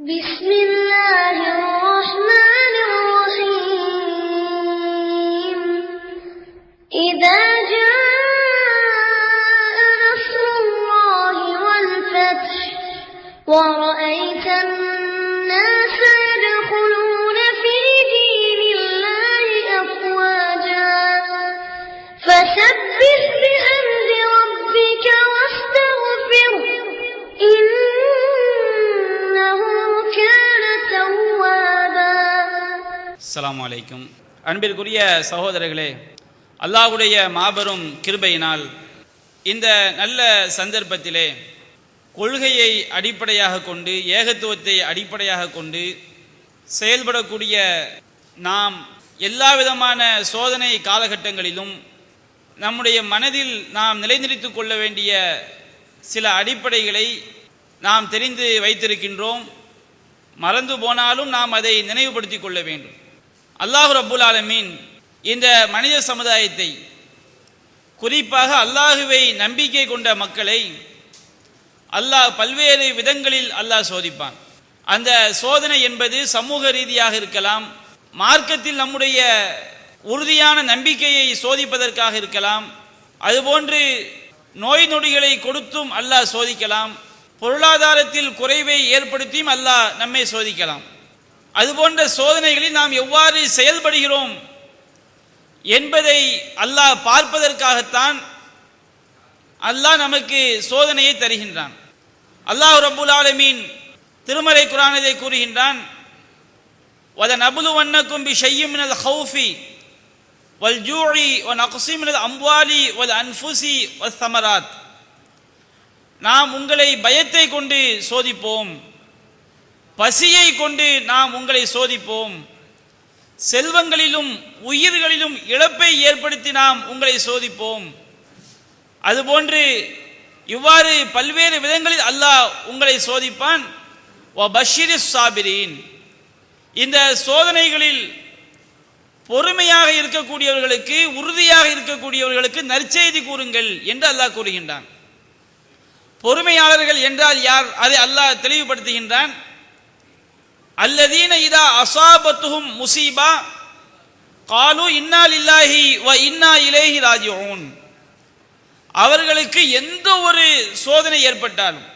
بسم الله الرحمن الرحيم إذا جاء نصر الله والفتح ورأيت الناس يدخلون في دين الله أفواجا فسبح بحمد ربك واستغفره إنه كان توابا. அஸ்ஸலாமு அலைக்கும். அன்பிற்குரிய சகோதரர்களே, அல்லாஹ்வுடைய மாபெரும் கிருபையினால் இந்த நல்ல சந்தர்ப்பத்திலே கொள்கையை அடிப்படையாக கொண்டு ஏகத்துவத்தை அடிப்படையாக கொண்டு செயல்படக்கூடிய நாம் எல்லா விதமான சோதனை காலகட்டங்களிலும் நம்முடைய மனதில் நாம் நிலைநிறுத்திக் கொள்ள வேண்டிய சில அடிப்படைகளை நாம் தெரிந்து வைத்திருக்கின்றோம். மறந்து போனாலும் நாம் அதை நினைவுபடுத்திக் கொள்ள வேண்டும். அல்லாஹ் ரப்புல் ஆலமீன் இந்த மனித சமுதாயத்தை, குறிப்பாக அல்லாஹுவை நம்பிக்கை கொண்ட மக்களை அல்லாஹ் பல்வேறு விதங்களில் அல்லாஹ் சோதிப்பான். அந்த சோதனை என்பது சமூக ரீதியாக இருக்கலாம், மார்க்கத்தில் நம்முடைய உறுதியான நம்பிக்கையை சோதிப்பதற்காக இருக்கலாம், அதுபோன்று நோய் நொடிகளை கொடுத்தும் அல்லாஹ் சோதிக்கலாம், பொருளாதாரத்தில் குறைவை ஏற்படுத்தியும் அல்லாஹ் நம்மை சோதிக்கலாம். அதுபோன்ற சோதனைகளில் நாம் எவ்வாறு செயல்படுகிறோம் என்பதை அல்லாஹ் பார்ப்பதற்காகத்தான் அல்லாஹ் நமக்கு சோதனையை தருகின்றான். அல்லாஹ் ரப்புல் ஆலமீன் திருமறை குர்ஆனிலே கூறுகின்றான், وَلَنَبْلُوَنَّكُمْ بِشَيْءٍ مِنَ الْخَوْفِ وَالْجُوعِ وَنَقْصٍ مِنَ الْأَمْوَالِ وَالْأَنْفُسِ وَالثَّمَرَاتِ. நாம் உங்களை பயத்தை கொண்டு சோதிப்போம், பசியை கொண்டு நாம் உங்களை சோதிப்போம், செல்வங்களிலும் உயிர்களிலும் இழப்பை ஏற்படுத்தி நாம் உங்களை சோதிப்போம். அதுபோன்று இவ்வாறு பல்வேறு விதங்களில் அல்லாஹ் உங்களை சோதிப்பான். வபஷிரிஸ் சாபிரீன், இந்த சோதனைகளில் பொறுமையாக இருக்கக்கூடியவர்களுக்கு, உறுதியாக இருக்கக்கூடியவர்களுக்கு நற்செய்தி கூறுங்கள் என்று அல்லாஹ் கூறுகின்றான். பொறுமையாளர்கள் என்றால் யார்? அதை அல்லாஹ் தெளிவுபடுத்துகின்றான். அல்லதீன இதா அஸாபத்துஹும் முஸீபா காலு இன்னா லில்லாஹி வ இன்னா இலைஹி ராஜிஊன். அவர்களுக்கு எந்த ஒரு சோதனை ஏற்பட்டாலும்,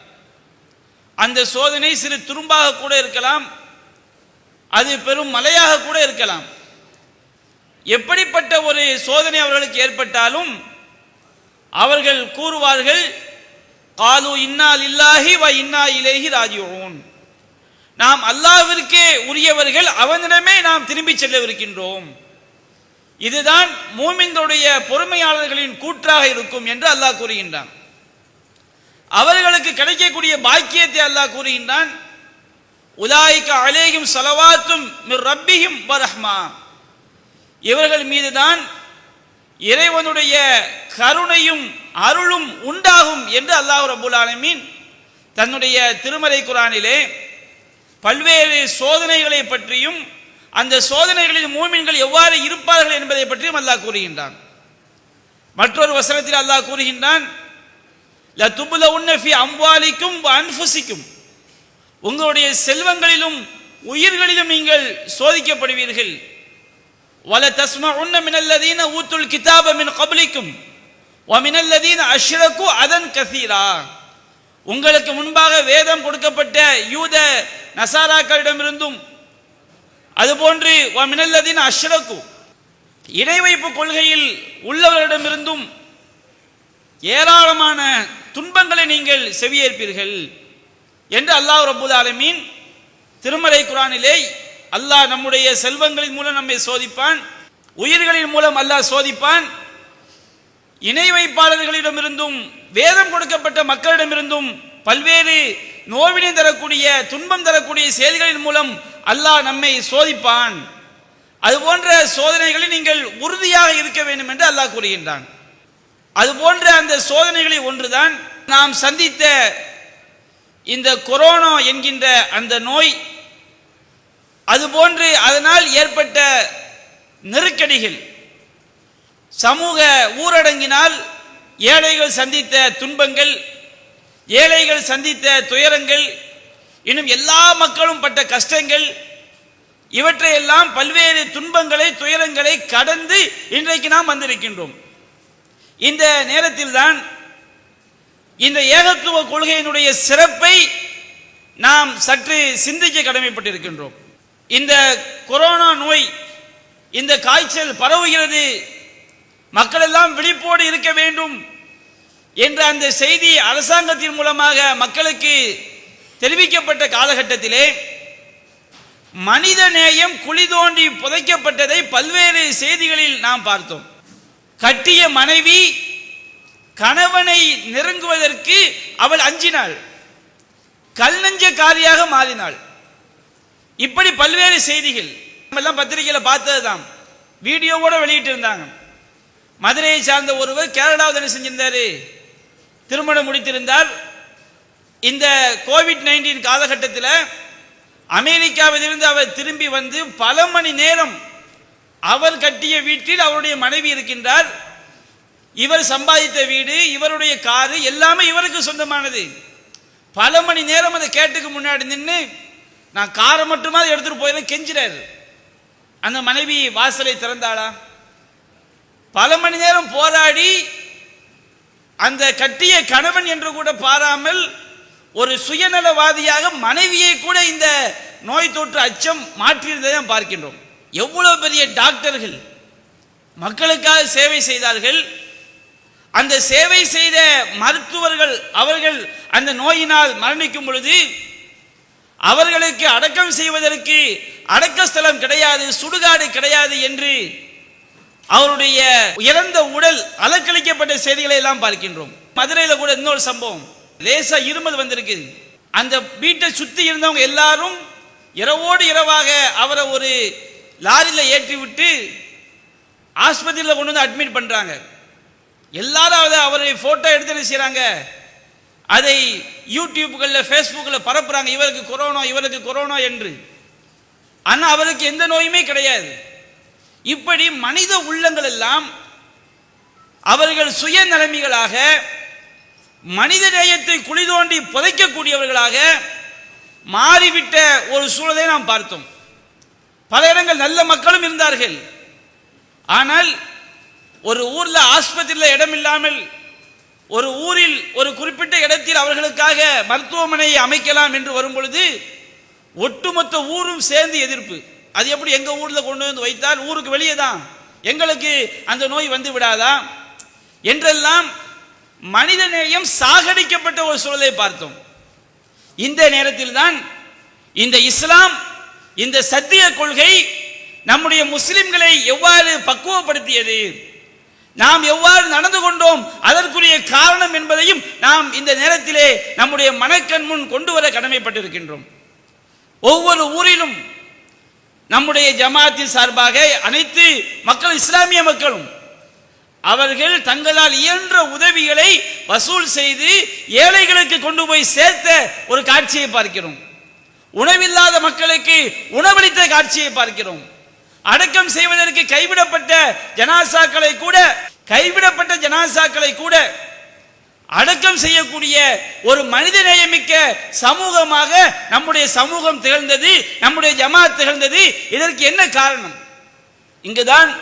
அந்த சோதனை சிறு துரும்பாக கூட இருக்கலாம், அது பெரும் மலையாக கூட இருக்கலாம், எப்படிப்பட்ட ஒரு சோதனை அவர்களுக்கு ஏற்பட்டாலும் அவர்கள் கூறுவார்கள், காலு இன்னா லில்லாஹி வ இன்னா இலைஹி ராஜிஊன். நாம் அல்லாஹ்விற்கே உரியவர்கள், அவனிடமே நாம் திரும்பி செல்லவிருக்கின்றோம். இதுதான் மூமின்களுடைய பொறுமையாளர்களின் கூற்றாக இருக்கும் என்று அல்லாஹ் கூறுகின்றான். அவர்களுக்கு கிடைக்கக்கூடிய பாக்கியத்தை அல்லாஹ் கூறுகின்றான். உலாயிக அலைஹிம் ஸலவாத்தும் மிர் ரப்பிஹிம் வ ரஹ்மா. இவர்கள் மீதுதான் இறைவனுடைய கருணையும் அருளும் உண்டாகும் என்று அல்லாஹ் ரப்புல் ஆலமீன் தன்னுடைய திருமறை குர்ஆனிலே பல்வேறு சோதனைகளை பற்றியும் அந்த சோதனைகளில் மூமின்கள் எவ்வாறு இருப்பார்கள் என்பதை பற்றியும் அல்லாஹ் கூறுகின்றான். மற்றொரு வசனத்தில் அல்லாஹ் கூறுகின்றான், லதுப்லவுன்ன ஃபீ அம்வாலிக்கும் வ அன்ஃபுசிக்கும். உங்களுடைய செல்வங்களிலும் உயிர்களிலும் நீங்கள் சோதிக்கப்படுவீர்கள். வல தஸ்மஉன்ன மினல்லதீன ஊத்துல் கிதாப மின் கப்லிக்கும் வ மினல்லதீன அஷ்ரகு அதன் கஸீரா. உங்களுக்கு முன்பாக வேதம் கொடுக்கப்பட்ட யூத நசாராக்களிடமிருந்தும், அதுபோன்று வ மினல்லதீன அஷ்ரகு இணை வைப்பு கொள்கையில் உள்ளவர்களிடமிருந்தும் ஏராளமான துன்பங்களை நீங்கள் செவியேற்பீர்கள் என்று அல்லாஹ் ரப்புல் ஆலமீன் திருமறை குர்ஆனிலே அல்லாஹ் நம்முடைய செல்வங்களின் மூலம் நம்மை சோதிப்பான், உயிர்களின் மூலம் அல்லாஹ் சோதிப்பான், இணை வைப்பாளர்களிடமிருந்தும் வேதம் கொடுக்கப்பட்ட மக்களிடமிருந்தும் பல்வேறு நோவினை தரக்கூடிய, துன்பம் தரக்கூடிய செய்திகளின் மூலம் அல்லாஹ் நம்மை சோதிப்பான். அதுபோன்ற சோதனைகளில் நீங்கள் உறுதியாக இருக்க வேண்டும் என்று அல்லாஹ் கூறுகின்றான். அதுபோன்ற அந்த சோதனைகளில் ஒன்றுதான் நாம் சந்தித்த இந்த கொரோனா என்கின்ற அந்த நோய். அதுபோன்று அதனால் ஏற்பட்ட நெருக்கடிகள், சமூக ஊரடங்கினால் ஏழைகள் சந்தித்த துன்பங்கள், ஏழைகள் சந்தித்த துயரங்கள், இன்னும் எல்லா மக்களும் பட்ட கஷ்டங்கள், இவற்றையெல்லாம் பல்வேறு துன்பங்களை துயரங்களை கடந்து இன்றைக்கு நாம் வந்திருக்கின்றோம். இந்த நேரத்தில் தான் இந்த ஏகத்துவ கொள்கையினுடைய சிறப்பை நாம் சற்று சிந்திக்க கடமைப்பட்டிருக்கின்றோம். இந்த கொரோனா நோய், இந்த காய்ச்சல் பரவுகிறது, மக்கள் எல்லாம் விழிப்போடு இருக்க வேண்டும் என்ற அந்த செய்தி அரசாங்கத்தின் மூலமாக மக்களுக்கு தெரிவிக்கப்பட்ட காலகட்டத்திலே மனித நேயம் குழி தோண்டி புதைக்கப்பட்டதை பல்வேறு செய்திகளில் நாம் பார்த்தோம். கட்டிய மனைவி கணவனை நெருங்குவதற்கு அவள் அஞ்சினாள், கல் நெஞ்சக்காரியாக மாறினாள். இப்படி பல்வேறு செய்திகள் எல்லாம் பத்திரிகையில் பார்த்ததுதான், வீடியோவோட வெளியிட்டு இருந்தாங்க. மதுரையை சார்ந்த ஒருவர் கேரளாவில் என்ன செஞ்சிருந்தாரு, திருமணம் முடித்திருந்தார். இந்த கோவிட்-19 காலகட்டத்தில் அமெரிக்காவிலிருந்து அவர் திரும்பி வந்து பல மணி நேரம் அவர் கட்டிய வீட்டில் அவருடைய மனைவி இருக்கின்றார். இவர் சம்பாதித்த வீடு, இவருடைய காரு எல்லாமே இவருக்கு சொந்தமானது. பல மணி நேரம் அந்த கேட்டுக்கு முன்னாடி நின்று நான் காரை மட்டுமா எடுத்துட்டு போயிடும் கெஞ்சிறாரு. அந்த மனைவி வாசலை திறந்தாளா? பல மணி நேரம் போராடி அந்த கட்டிய கணவன் என்று கூட பாராமல் ஒரு சுயநலவாதியாக மனைவியை கூட இந்த நோய் தொற்று அச்சம் மாற்றியிருந்ததை பார்க்கின்றோம். எவ்வளவு பெரிய டாக்டர்கள் மக்களுக்காக சேவை செய்தார்கள். அந்த சேவை செய்த மருத்துவர்கள் அவர்கள் அந்த நோயினால் மரணிக்கும் பொழுது அவர்களுக்கு அடக்கம் செய்வதற்கு அடக்க ஸ்தலம் கிடையாது, சுடுகாடு கிடையாது என்று அவருடைய இறந்த உடல் அலக்களிக்கப்பட்ட செய்திகளை எல்லாம் பார்க்கின்றோம். மதுரையில் கூட இன்னொரு சம்பவம், லேசா இருமல் வந்திருக்கு. அந்த வீட்டை சுற்றி இருந்தவங்க எல்லாரும் இரவோடு இரவாக அவரை ஒரு லாரியில் ஏற்றி விட்டு ஆஸ்பத்திரியில் கொண்டு வந்து அட்மிட் பண்றாங்க. எல்லாரும் அவரை போட்டோ எடுத்து செய்யறாங்க, அதை யூடியூப்களில் ஃபேஸ்புக்கில் பரப்புறாங்க, இவருக்கு கொரோனா இவருக்கு கொரோனா என்று. ஆனால் அவருக்கு எந்த நோயுமே கிடையாது. இப்படி மனித உள்ளங்கள் எல்லாம் அவர்கள் சுயநலமிகளாக மனித நேயத்தை குழி தோண்டி புதைக்கக்கூடியவர்களாக மாறிவிட்ட ஒரு சூழலை நாம் பார்த்தோம். பல இடங்கள் நல்ல மக்களும் இருந்தார்கள். ஆனால் ஒரு ஊர்ல ஆஸ்பத்திரியில் இடம் இல்லாமல் ஒரு ஊரில் ஒரு குறிப்பிட்ட இடத்தில் அவர்களுக்காக மருத்துவமனையை அமைக்கலாம் என்று வரும் பொழுது ஒட்டுமொத்த ஊரும் சேர்ந்து எதிர்ப்பு. அது எப்படி எங்க ஊர்ல கொண்டு வந்து வைத்தால் ஊருக்கு வெளியே தான், எங்களுக்கு அந்த நோய் வந்து விடாதா என்றெல்லாம் மனித நேயம் சாகடிக்கப்பட்ட ஒரு சூழலை பார்த்தோம். இந்த நேரத்தில் தான் இந்த இஸ்லாம், இந்த சத்திய கொள்கை நம்முடைய முஸ்லிம்களை எவ்வாறு பக்குவப்படுத்தியது, நாம் எவ்வாறு நடந்து கொண்டோம், அதற்குரிய காரணம் என்பதையும் நாம் இந்த நேரத்திலே நம்முடைய மனக்கண் முன் கொண்டு வர கடமைப்பட்டிருக்கின்றோம். ஒவ்வொரு ஊரிலும் நம்முடைய ஜமாத்தின் சார்பாக அனைத்து மக்கள், இஸ்லாமிய மக்களும் அவர்கள் தங்களால் இயன்ற உதவிகளை வசூல் செய்து ஏழைகளுக்கு கொண்டு போய் சேர்த்த ஒரு காட்சியை பார்க்கிறோம். உணவில்லாத மக்களுக்கு உணவளித்த காட்சியை பார்க்கிறோம். அடக்கம் செய்வதற்கு கைவிடப்பட்ட ஜனாசாக்களை கூட அடக்கம் செய்யக்கூடிய ஒரு மனித நேயமிக்க சமூகமாக நம்முடைய சமூகம் திகழ்ந்தது, நம்முடைய ஜமாத் திகழ்ந்தது. இதற்கு என்ன காரணம்? இங்குதான்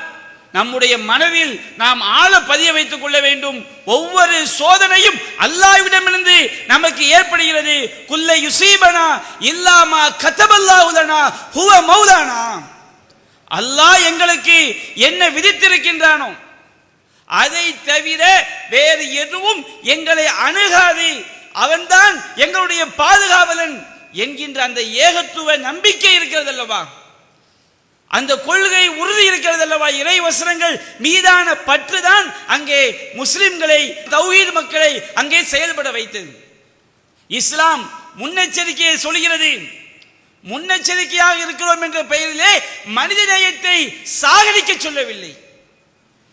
நம்முடைய மனதில் நாம் ஆழ பதிய வைத்துக் கொள்ள வேண்டும். ஒவ்வொரு சோதனையும் அல்லாஹ்விடமிருந்து நமக்கு ஏற்படுகிறது. குல்ல யுசீபனா இல்லாமா கதபல்லாஹு லனா ஹுவ மௌலானா. அல்லாஹ் எங்களுக்கு என்ன விதித்திருக்கின்றானோ அதை தவிர வேறு எதுவும் எங்களை அணுகாது, அவன்தான் எங்களுடைய பாதுகாவலன் என்கின்ற அந்த ஏகத்துவ நம்பிக்கை இருக்கிறது அல்லவா, அந்த கொள்கை உறுதி இருக்கிறது அல்லவா, இறை வசனங்கள் மீதான பற்றுதான் அங்கே முஸ்லிம்களை, தௌஹீத் மக்களை அங்கே செயல்பட வைத்தது. இஸ்லாம் முன்னெச்சரிக்கையை சொல்கிறது. முன்னெச்சரிக்கையாக இருக்கிறோம் என்ற பெயரிலே மனித நேயத்தை சாகடிக்க சொல்லவில்லை.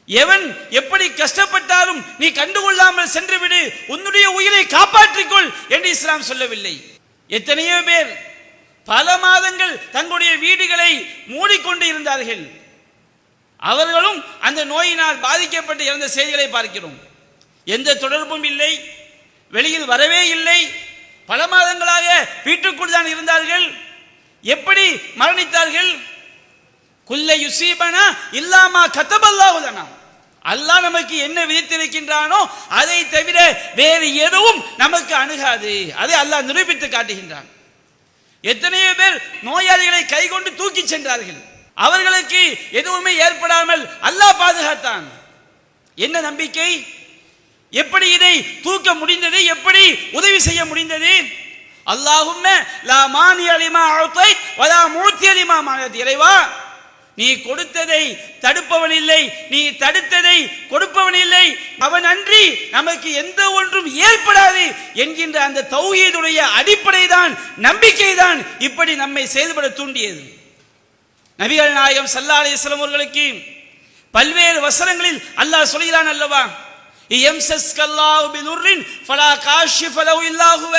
எவன் எப்படி கஷ்டப்பட்டாலும் நீ கண்டுகொள்ளாமல் சென்று விடு, உன்னுடைய உயிரை காப்பாற்றிக்கொள் என்று இஸ்லாம் சொல்லவில்லை. எத்தனையோ பேர் பல மாதங்கள் தங்களுடைய வீடுகளை மூடிக்கொண்டு இருந்தார்கள். அவர்களும் அந்த நோயினால் பாதிக்கப்பட்டு இறந்த செய்திகளை பார்க்கிறோம். எந்த தொடர்பும் இல்லை, வெளியில் வரவே இல்லை. பல மாதங்களாக வீட்டுக்குள் தான் இருந்தார்கள். எப்படி மரணித்தார்கள்? குல்லை யுசீபனா இல்லாமா கதபல்லாஹு லனா, அல்லாஹ் நமக்கு என்ன விதித்திருக்கின்றானோ அதை தவிர வேறு எதுவும் நமக்கு அணுகாது. அதை அல்லாஹ் நிரூபித்து காட்டுகின்றான். எத்தனையோ பேர் நோயாளிகளை கைகொண்டு தூக்கி சென்றார்கள், அவர்களுக்கு எதுவுமே ஏற்படாமல் அல்லாஹ் பாதுகாத்தான். என்ன நம்பிக்கை? எப்படி இதை தூக்க முடிந்தது? எப்படி உதவி செய்ய முடிந்தது? அல்லாஹும்ம லா மானிய லிமா அஅதைத் வலா மூத்திய லிமா மனத். இறைவா, நீ கொடுத்ததை தடுப்பவன் இல்லை, நீ தடுத்ததை கொடுப்பவன் இல்லை, அவன் அன்றி நமக்கு எந்த ஒன்றும் ஏற்படாது என்கின்ற அந்த தௌஹீதுடைய அடிப்படை தான், நம்பிக்கை தான் இப்படி நம்மை செயல்பட தூண்டியது. நபிகள் நாயகம் ஸல்லல்லாஹு அலைஹி வஸல்லம் அவர்களுக்கு பல்வேறு வசனங்களில் அல்லாஹ் சொல்கிறான் அல்லவா, யம்சஸ்கல்லாஹு பிதுர்ரின் ஃபலா காஷிஃப லஹு இல்லா ஹுவ.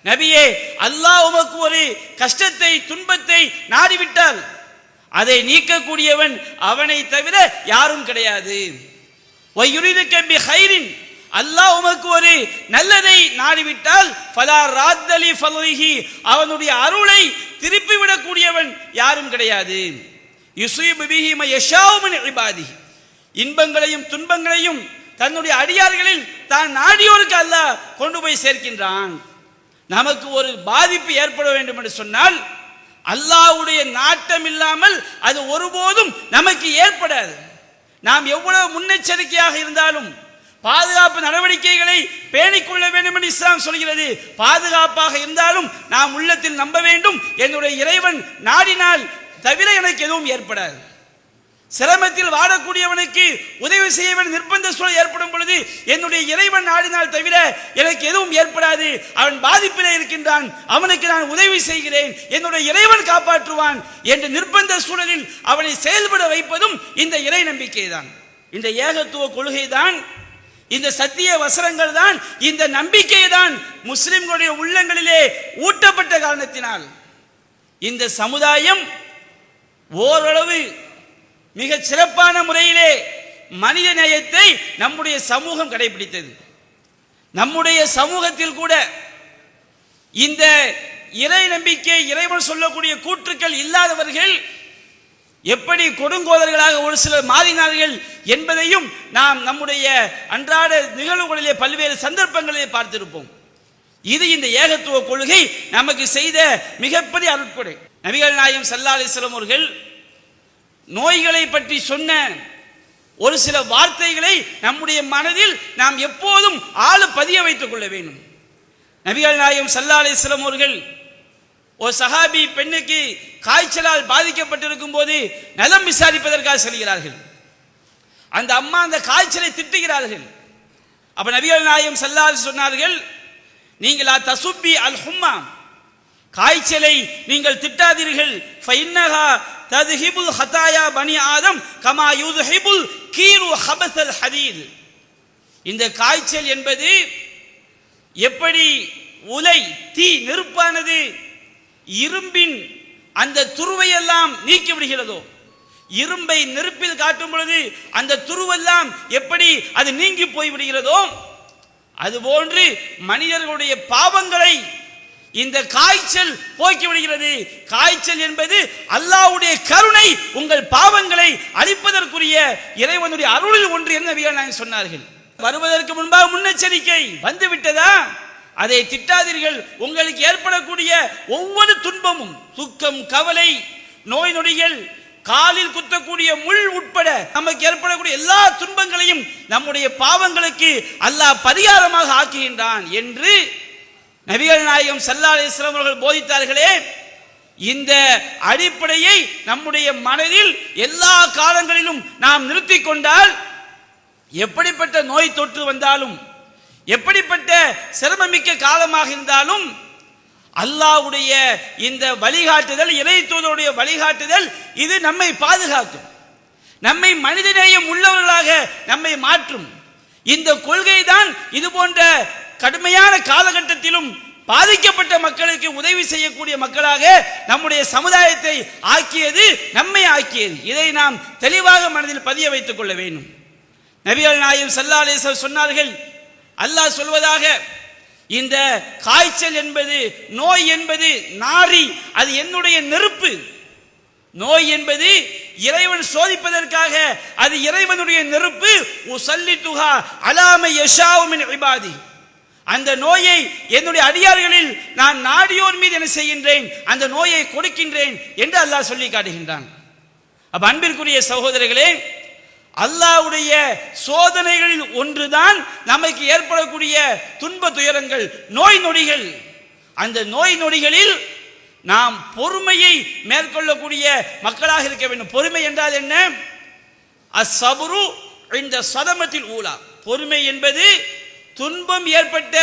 நபியே, அல்லாஹ் உமக்கு ஒரு கஷ்டத்தை துன்பத்தை நாடிவிட்டால் அதை நீக்கக்கூடியவன் அவனை தவிர யாரும் கிடையாது. வயுரிதுக பிகைரின், அல்லாஹ் உமக்கு ஒரு நல்லதை நாடிவிட்டால் ஃபலா ராத்தலி ஃபலிஹி, அவனுடைய அருளை திருப்பி விடக்கூடியவன் யாரும் கிடையாது. யுஸீபு பிஹி மா யஷாஉ மின் இபாதிஹி, இன்பங்களையும் துன்பங்களையும் தன்னுடைய அடியார்களில் தான் நாடியோருக்கு அல்லாஹ் கொண்டு போய் சேர்க்கின்றான். நமக்கு ஒரு பாதிப்பு ஏற்பட வேண்டும் என்று சொன்னால் அல்லாஹ்வுடைய நாட்டம் இல்லாமல் அது ஒருபோதும் நமக்கு ஏற்படாது. நாம் எவ்வளவு முன்னெச்சரிக்கையாக இருந்தாலும் பாதுகாப்பு நடவடிக்கைகளை பேணிக்கொள்ள வேண்டும் என்று இஸ்லாம் சொல்கிறது. பாதுகாப்பாக இருந்தாலும் நாம் உள்ளத்தில் நம்ப வேண்டும், என்னுடைய இறைவன் நாடினால் தவிர எனக்கு எதுவும் ஏற்படாது. சிரமத்தில் வாடக்கூடியவனுக்கு உதவி செய்ய வேண்டிய நிர்பந்த சூழல் ஏற்படும் பொழுது என்னுடைய இறைவன் நாடினால் தவிர எனக்கு எதுவும் ஏற்படாது. அவன் பாதிப்பிலே இருக்கின்றான், அவனுக்கு நான் உதவி செய்கிறேன், என்னுடைய இறைவன் காப்பாற்றுவான் என்ற நிர்பந்த சூழலில் அவனை செயல்பட வைப்பதும் இந்த இறை நம்பிக்கை தான், இந்த ஏகத்துவ கொள்கை தான், இந்த சத்திய வசனங்கள் தான், இந்த நம்பிக்கை தான் முஸ்லிம்களுடைய உள்ளங்களிலே ஊட்டப்பட்ட காரணத்தினால் இந்த சமுதாயம் ஓரளவு மிக சிறப்பான முறையிலே மனித நேயத்தை நம்முடைய சமூகம் கடைபிடித்தது. நம்முடைய சமூகத்தில் கூட இந்த இறை நம்பிக்கை, இறைவன் சொல்லக்கூடிய கூற்றுக்கள் இல்லாதவர்கள் எப்படி கொடுங்கோலர்களாக ஒரு சிலர் மாறினார்கள் என்பதையும் நாம் நம்முடைய அன்றாட நிகழ்வுகளிலே பல்வேறு சந்தர்ப்பங்களிலே பார்த்திருப்போம். இது இந்த ஏகத்துவ கொள்கை நமக்கு செய்த மிகப்பெரிய அருட்கொடை. நபிகள் நாயகம் ஸல்லல்லாஹு அலைஹி வஸல்லம் அவர்கள் நோய்களை பற்றி சொன்ன ஒரு சில வார்த்தைகளை நம்முடைய மனதில் நாம் எப்போதும் பதிய வைத்துக் கொள்ள வேண்டும். நபிகள் நாயகம் ஸல்லல்லாஹு அலைஹி வஸல்லம் அவர்கள் ஒரு சஹாபி பெண்ணுக்கு காய்ச்சலால் பாதிக்கப்பட்டிருக்கும் போது நலம் விசாரிப்பதற்காக செல்கிறார்கள். அந்த அம்மா அந்த காய்ச்சலை திட்டுகிறார்கள். அப்ப நபிகள் நாயகம் ஸல்லல்லாஹு அலைஹி வஸல்லம் சொன்னார்கள், நீங்களா தசுப்பி அல் ஹும்மா, காய்ச்சலை நீங்கள் திட்டாதீர்கள். ஃபைன்னஹா தத்ஹிபுல் ஹதாயா பனி ஆதம் கமா யுத்ஹிபுல் கீரு ஹபஸல் ஹதீத். இந்த காய்ச்சல் என்பது எப்படி உலை தீ நெருப்பானது இரும்பின் அந்த துருவையெல்லாம் நீக்கி விடுகிறதோ, இரும்பை நெருப்பில் காட்டும் பொழுது அந்த துருவெல்லாம் எப்படி அது நீங்கி போய் விடுகிறதோ, அதுபோன்று மனிதர்களுடைய பாவங்களை இந்த காய்ச்சல் போக்கி விடுகிறது. காய்ச்சல் என்பது அல்லாஹ்வுடைய கருணை, உங்கள் பாவங்களை அழிப்பதற்குரிய இறைவனுடைய அருளில் ஒன்று என்று நபிகள் நாயகம் சொன்னார்கள். வருவதற்கு முன்பாக முன்னெச்சரிக்கை வந்து விட்டதா, அதை திட்டாதீர்கள். உங்களுக்கு ஏற்படக்கூடிய ஒவ்வொரு துன்பமும், துக்கம், கவலை, நோய் நொடிகள், காலில் குத்தக்கூடிய முள் உட்பட நமக்கு ஏற்படக்கூடிய எல்லா துன்பங்களையும் நம்முடைய பாவங்களுக்கு அல்லாஹ் பரிகாரமாக ஆக்குகின்றான் என்று நபிகள் நாயகம் ஸல்லல்லாஹு அலைஹி வஸல்லம் அவர்கள் போதித்தார்களே. இந்த அடிப்படையை நம்முடைய மனதில் எல்லா காலங்களிலும் நாம் நிறுத்திக் கொண்டால், எப்படிப்பட்ட நோய் தொற்று வந்தாலும், எப்படிப்பட்ட சிரமமிக்க காலமாக இருந்தாலும், அல்லாஹ்வுடைய இந்த வழிகாட்டுதல், இறை தூதருடைய வழிகாட்டுதல், இது நம்மை பாதுகாக்கும், நம்மை மனிதநேயம் உள்ளவர்களாக நம்மை மாற்றும். இந்த கொள்கை தான் இது போன்ற கடுமையான காலகட்டத்திலும் பாதிக்கப்பட்ட மக்களுக்கு உதவி செய்யக்கூடிய மக்களாக நம்முடைய சமுதாயத்தை ஆக்கியது, நம்மை ஆக்கியது. இதை நாம் தெளிவாக மனதில் பதிய வைத்துக் கொள்ள வேண்டும். நபிகள் நாயகம் ஸல்லல்லாஹு அலைஹி வஸல்லம் சொன்னார்கள், அல்லாஹ் சொல்வதாக, இந்த காய்ச்சல் என்பது, நோய் என்பது நாரி, அது என்னுடைய நெருப்பு. நோய் என்பது இறைவன் சோதிப்பதற்காக, அது இறைவனுடைய நெருப்பு. உஸல்லிதுஹா அலா மை யஷாஉ மின் இபாதி. அந்த நோயை என்னுடைய அடியார்களில் நான் நாடியோர் மீது என்ன செய்கின்றேன், அந்த நோயை கொடுக்கின்றேன் என்று அல்லாஹ் சொல்லி காட்டுகின்றான். அப்ப அன்பிற்குரிய சகோதரர்களே, அல்லாஹ்வுடைய சோதனைகளில் ஒன்றுதான் நமக்கு ஏற்படக்கூடிய துன்ப துயரங்கள், நோய் நொடிகள். அந்த நோய் நொடிகளில் நாம் பொறுமையை மேற்கொள்ளக்கூடிய மக்களாக இருக்க வேண்டும். பொறுமை என்றால் என்ன? அஸ்ஸப்ரு இந்த சதமத்தில் ஊலா. பொறுமை என்பது துன்பம் ஏற்பட்ட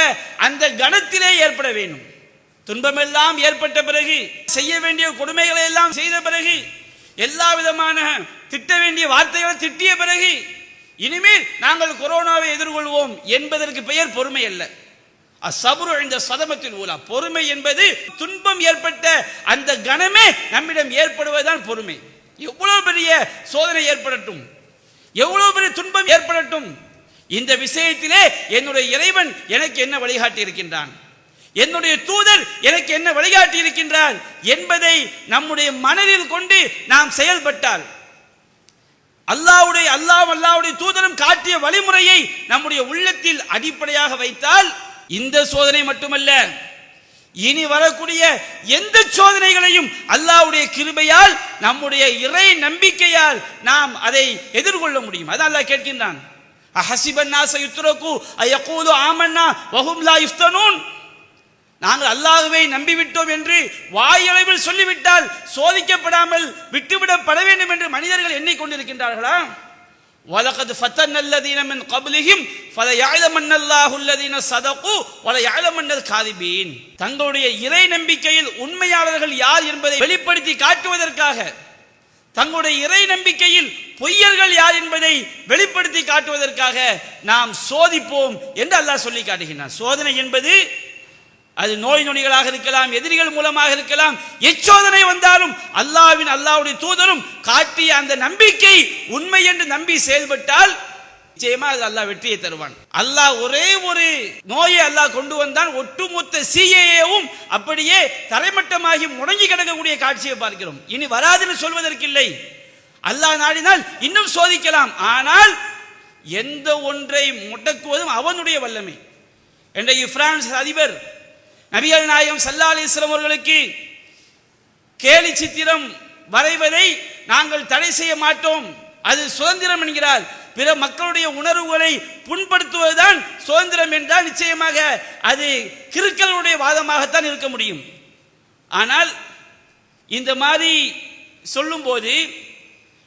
அந்த கணத்திலே ஏற்பட வேண்டும். துன்பமெல்லாம் ஏற்பட்ட பிறகு, செய்ய வேண்டிய கொடுமைகளை எல்லாம் செய்த பிறகு, எல்லா விதமான திட்ட வேண்டிய வார்த்தைகளை திட்டிய பிறகு, இனிமேல் நாங்கள் கொரோனாவை எதிர்கொள்வோம் என்பதற்கு பெயர் பொறுமை அல்ல. அஸ்ஸப்ரு இந்த சதமத்தில் ஊலா. பொறுமை என்பது துன்பம் ஏற்பட்ட அந்த கணமே நம்மிடம் ஏற்படுவதுதான் பொறுமை. எவ்வளவு பெரிய சோதனை ஏற்படட்டும், எவ்வளவு பெரிய துன்பம் ஏற்படட்டும், இந்த விஷயத்திலே என்னுடைய இறைவன் எனக்கு என்ன வழிகாட்டி இருக்கின்றான், என்னுடைய தூதர் எனக்கு என்ன வழிகாட்டி இருக்கின்றார் என்பதை நம்முடைய மனதில் கொண்டு நாம் செயல்பட்டால், அல்லாஹ்வுடைய தூதரும் காட்டிய வழிமுறையை நம்முடைய உள்ளத்தில் அடிப்படையாக வைத்தால், இந்த சோதனை மட்டுமல்ல, இனி வரக்கூடிய எந்த சோதனைகளையும் அல்லாஹ்வுடைய கிருபையால், நம்முடைய இறை நம்பிக்கையால் நாம் அதை எதிர்கொள்ள முடியும். அதான் அல்லாஹ் கேட்கின்றான். அஹஸிபன் நாஸ யுத்ரகு அயகூலு ஆமன்னா வஹும் லா யுஃப்தனூன். நாங்கள் அல்லாஹ்வை நம்பிவிட்டோம் என்று வாயளவில் சொல்லிவிட்டால் சோதிக்கப்படாமல் விட்டுவிடப்பட வேண்டும் என்று மனிதர்கள் எண்ணிக்கொண்டிருக்கின்றார்களா? வலகத் ஃபத்தன்னல்லதீன மின் கப்லிஹிம் ஃபலயஅலமன்னல்லாஹு அல்லதீன ஸதகு வலயஅலமன்னல் காதிபீன். தங்களுடைய இறை நம்பிக்கையில் உண்மையாளர்கள் யார் என்பதை வெளிப்படுத்தி காட்டுவதற்காக, தங்களுடைய இறை நம்பிக்கையில் பொய்யர்கள் யார் என்பதை வெளிப்படுத்தி காட்டுவதற்காக நாம் சோதிப்போம் என்று அல்லாஹ் சொல்லி காட்டுகின்றான். சோதனை என்பது அது நோய் நொடிகளாக இருக்கலாம், எதிரிகள் மூலமாக இருக்கலாம். எச்சோதனை வந்தாலும் அல்லாஹ்வுடைய தூதரும் காட்டிய அந்த நம்பிக்கை உண்மை என்று நம்பி செயல்பட்டால் நிச்சயமா அது அல்லாஹ் வெற்றியை தருவான். அல்லாஹ் ஒரே ஒரு நோயை அல்லாஹ் கொண்டு வந்தான், ஒட்டுமொத்த சிஏவும் அப்படியே தரைமட்டமாகி முடங்கி கிடக்கக்கூடிய காட்சியை பார்க்கிறோம். இனி வராதுன்னு சொல்வதற்கில்லை. அல்லாஹ் நாடினால் இன்னும் சோதிக்கலாம். ஆனால் எந்த ஒன்றை முடக்குவதும் அவனுடைய வல்லமை. இன்றைக்கு பிரான்ஸ் அதிபர் நபிகள் நாயகம் ஸல்லல்லாஹு அலைஹி வஸல்லம் அவர்களுக்கு கேலி சித்திரம் வரைவதை நாங்கள் தடை செய்ய மாட்டோம், அது சுதந்திரம் என்கிறார். பிற மக்களுடைய உணர்வுகளை புண்படுத்துவதுதான் சுதந்திரம் என்றால் நிச்சயமாக அது கிறுக்கலுடைய வாதமாகத்தான் இருக்க முடியும். ஆனால் இந்த மாதிரி சொல்லும்போது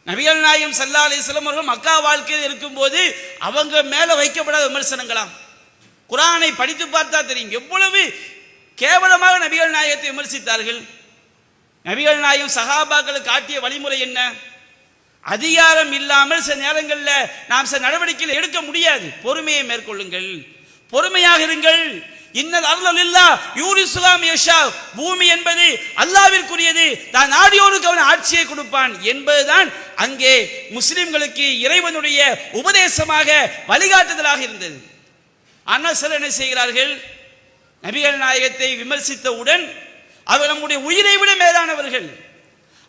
நபிகள் நாயகம் ஸல்லல்லாஹு அலைஹி வஸல்லம் அவர்கள் மக்கா வாழ்க்கையில் இருக்கும்போது அவங்க மேல வைக்கப்படாத விமர்சனங்களாம். குர்ஆனை படித்து பார்த்தா தெரியும் எவ்வளவு கேவலமாக நபிகள் நாயகத்தை விமர்சித்தார்கள். நபிகள் நாயகம் சஹாபாக்களுக்கு காட்டிய வழிமுறை என்ன? அதிகாரம் இல்லாமல் சில நேரங்களில் நாம் சில நடவடிக்கைகள் எடுக்க முடியாது. பொறுமையை மேற்கொள்ளுங்கள், பொறுமையாக இருங்கள். இன்னல் அர்லலில்லா யூரிசுலாம் யஷா. பூமி என்பது அல்லாஹ்விற்குரியது, தான் நாடியோருக்கு அவன் ஆட்சியை கொடுப்பான் என்பதுதான் அங்கே முஸ்லிம்களுக்கு இறைவனுடைய உபதேசமாக வழிகாட்டுதலாக இருந்தது. ஆனால் சிலர் என்ன செய்கிறார்கள்? நபிகள் நாயகத்தை விமர்சித்தவுடன் அவர் நம்முடைய உயிரை விட மேலானவர்கள்,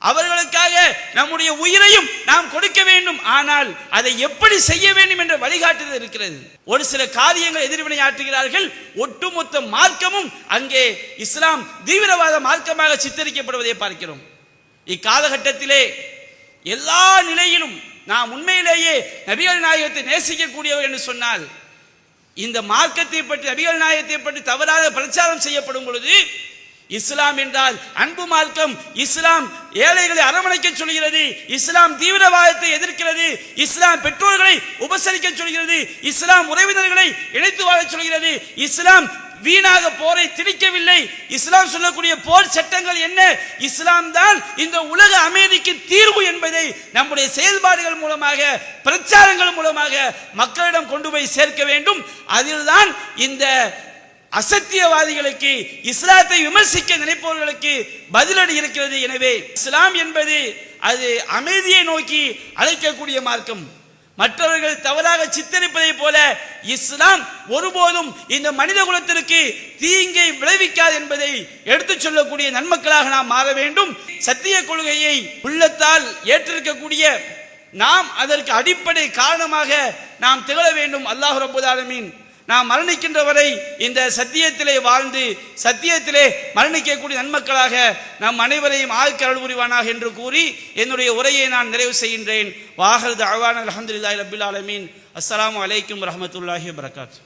அவர்களுக்காக நம்முடைய உயிரையும் நாம் கொடுக்க வேண்டும், ஆனால் அதை எப்படி செய்ய வேண்டும் என்ற வழிகாட்டுதல் இருக்கிறது. ஒரு சில காரியங்கள் எதிர்வினை ஆற்றுகிறார்கள். ஒட்டுமொத்த மார்க்கமும் அங்கே இஸ்லாம் தீவிரவாத மார்க்கமாக சித்தரிக்கப்படுவதை பார்க்கிறோம். இக்காலகட்டத்திலே எல்லா நிலையிலும் நாம் உண்மையிலேயே நபிகள் நாயகத்தை நேசிக்கக்கூடியவர் என்று சொன்னால், இந்த மார்க்கத்தை பற்றி நபிகள் நாயகத்தை பற்றி தவறாக பிரச்சாரம் செய்யப்படும் பொழுது, இஸ்லாம் என்றால் அன்பு மார்க்கம், இஸ்லாம் ஏழைகளை அரவணைக்க சொல்கிறது, இஸ்லாம் தீவிரவாதத்தை எதிர்க்கிறது, இஸ்லாம் பெற்றோர்களை உபசரிக்க சொல்கிறது, இஸ்லாம் உறவினர்களை இணைத்து வாழ சொல்கிறது, இஸ்லாம் வீணாக போரை திணிக்கவில்லை. இஸ்லாம் சொல்லக்கூடிய போர் சட்டங்கள் என்ன? இஸ்லாம் தான் இந்த உலக அமைதிக்கு தீர்வு என்பதை நம்முடைய செயல்பாடுகள் மூலமாக, பிரச்சாரங்கள் மூலமாக மக்களிடம் கொண்டு போய் சேர்க்க வேண்டும். அதில்தான் இந்த அசத்தியவாதிகளுக்கு, இஸ்லாத்தை விமர்சிக்க நினைப்பவர்களுக்கு பதிலடி இருக்கிறது. எனவே இஸ்லாம் என்பது அது அமைதியை நோக்கி அழைக்கக்கூடிய மார்க்கம், மற்றவர்கள் தவறாக சித்தரிப்பதை போல இஸ்லாம் ஒருபோதும் இந்த மனித குலத்திற்கு தீங்கை விளைவிக்காது என்பதை எடுத்துச் சொல்லக்கூடிய நன்மக்களாக நாம் மாற வேண்டும். சத்திய கொள்கையை உள்ளத்தால் ஏற்றிருக்கக்கூடிய நாம் அதற்கு அடிப்படை காரணமாக நாம் திகழ வேண்டும். அல்லாஹ் ரப்பல் ஆலமீன் நாம் மரணிக்கின்ற வரை இந்த சத்தியத்திலே வாழ்ந்து சத்தியத்திலே மரணிக்கக்கூடிய நன்மக்களாக நம் அனைவரையும் ஆழ்க்க அருள் புரிவானாக என்று கூறி என்னுடைய உரையை நான் நிறைவு செய்கின்றேன். வாஹிரு தஅவானா அல்ஹம்துலில்லாஹி ரப்பில் ஆலமீன். அஸ்ஸலாமு அலைக்கும் வரஹ்மத்துல்லாஹி வபரகாத்துஹு.